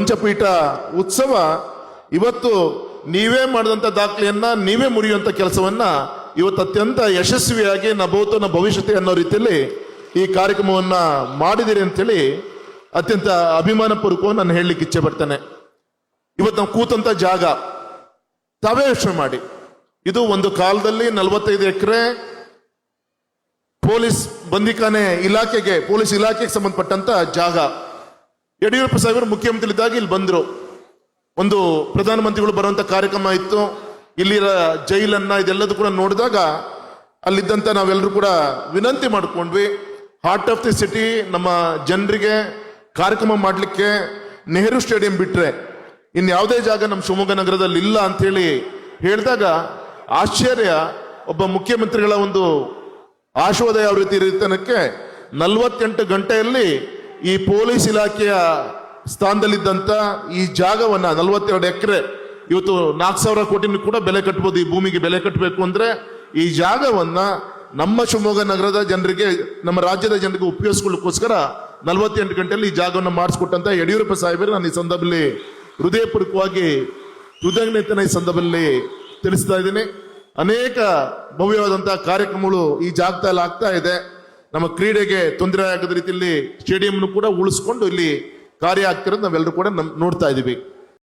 ಪಂಚಪೀಠ ಉತ್ಸವ ಇವತ್ತು ನೀವೇ ಮಾಡಿದಂಥ ದಾಖಲೆಯನ್ನ ನೀವೇ ಮುರಿಯುವಂಥ ಕೆಲಸವನ್ನ ಇವತ್ತು ಅತ್ಯಂತ ಯಶಸ್ವಿಯಾಗಿ ನ ಭವಿಷ್ಯತೆ ಅನ್ನೋ ರೀತಿಯಲ್ಲಿ ಈ ಕಾರ್ಯಕ್ರಮವನ್ನ ಮಾಡಿದಿರಿ ಅಂತೇಳಿ ಅತ್ಯಂತ ಅಭಿಮಾನ ಪೂರ್ವಕವಾಗಿ ನಾನು ಹೇಳಲಿಕ್ಕೆ ಇಚ್ಛೆ ಪಡ್ತೇನೆ. ಇವತ್ತು ನಾವು ಕೂತಂತ ಜಾಗ ತಾವೇ ಯೋಚನೆ ಮಾಡಿ, ಇದು ಒಂದು ಕಾಲದಲ್ಲಿ 45 ಎಕರೆ ಪೊಲೀಸ್ ಬಂದಿಖಾನೆ ಇಲಾಖೆಗೆ, ಪೊಲೀಸ್ ಇಲಾಖೆಗೆ ಸಂಬಂಧಪಟ್ಟಂತ ಜಾಗ. ಯಡಿಯೂರಪ್ಪ ಸಾಹೇಬರು ಮುಖ್ಯಮಂತ್ರಿ ಇದ್ದಾಗ ಇಲ್ಲಿ ಬಂದ್ರು, ಒಂದು ಪ್ರಧಾನಮಂತ್ರಿಗಳು ಬರುವಂತ ಕಾರ್ಯಕ್ರಮ ಇತ್ತು. ಇಲ್ಲಿರ ಜೈಲನ್ನ ಇದೆಲ್ಲದೂ ಕೂಡ ನೋಡಿದಾಗ ಅಲ್ಲಿದ್ದಂತ ನಾವೆಲ್ಲರೂ ಕೂಡ ವಿನಂತಿ ಮಾಡ್ಕೊಂಡ್ವಿ, ಹಾರ್ಟ್ ಆಫ್ ದಿ ಸಿಟಿ ನಮ್ಮ ಜನರಿಗೆ ಕಾರ್ಯಕ್ರಮ ಮಾಡಲಿಕ್ಕೆ ನೆಹರು ಸ್ಟೇಡಿಯಂ ಬಿಟ್ರೆ ಇನ್ಯಾವುದೇ ಜಾಗ ನಮ್ಮ ಶಿವಮೊಗ್ಗ ನಗರದಲ್ಲಿ ಇಲ್ಲ ಅಂತ ಹೇಳಿ ಹೇಳಿದಾಗ ಆಶ್ಚರ್ಯ. ಒಬ್ಬ ಮುಖ್ಯಮಂತ್ರಿಗಳ ಒಂದು ಆಶೋದಯ ಯಾವ ರೀತಿ ಇರತನಕ್ಕೆ 48 ಗಂಟೆಯಲ್ಲಿ ಈ ಪೊಲೀಸ್ ಇಲಾಖೆಯ ಸ್ಥಾನದಲ್ಲಿದ್ದಂತ ಈ ಜಾಗವನ್ನ 42 ಎಕರೆ, ಇವತ್ತು 4,000 ಕೋಟಿನೂ ಕೂಡ ಬೆಲೆ ಕಟ್ಬೋದು. ಈ ಭೂಮಿಗೆ ಬೆಲೆ ಕಟ್ಟಬೇಕು ಅಂದ್ರೆ ಈ ಜಾಗವನ್ನ ನಮ್ಮ ಶಿವಮೊಗ್ಗ ನಗರದ ಜನರಿಗೆ, ನಮ್ಮ ರಾಜ್ಯದ ಜನರಿಗೆ ಉಪಯೋಗಿಸ್ಕೊಳ್ಳೋಕ್ಕೋಸ್ಕರ 48 ಗಂಟೆಯಲ್ಲಿ ಈ ಜಾಗವನ್ನು ಮಾಡಿಸ್ಕೊಟ್ಟಂತ ಯಡಿಯೂರಪ್ಪ ಸಾಹೇಬರು ನಾನು ಈ ಸಂದರ್ಭದಲ್ಲಿ ಹೃದಯಪೂರ್ವಕವಾಗಿ ಕೃತಜ್ಞತೆನ ಈ ಸಂದರ್ಭದಲ್ಲಿ ತಿಳಿಸ್ತಾ ಇದ್ದೀನಿ. ಅನೇಕ ಭವ್ಯವಾದಂತಹ ಕಾರ್ಯಕ್ರಮಗಳು ಈ ಜಾಗದಲ್ಲಿ ಆಗ್ತಾ ಇದೆ. ನಮ್ಮ ಕ್ರೀಡೆಗೆ ತೊಂದರೆ ಆಗದ ರೀತಿಯಲ್ಲಿ ಸ್ಟೇಡಿಯಂ ಕೂಡ ಉಳಿಸ್ಕೊಂಡು ಇಲ್ಲಿ ಕಾರ್ಯ ಆಗ್ತಿರೋದು ನಾವೆಲ್ಲರೂ ಕೂಡ ನೋಡ್ತಾ ಇದೀವಿ.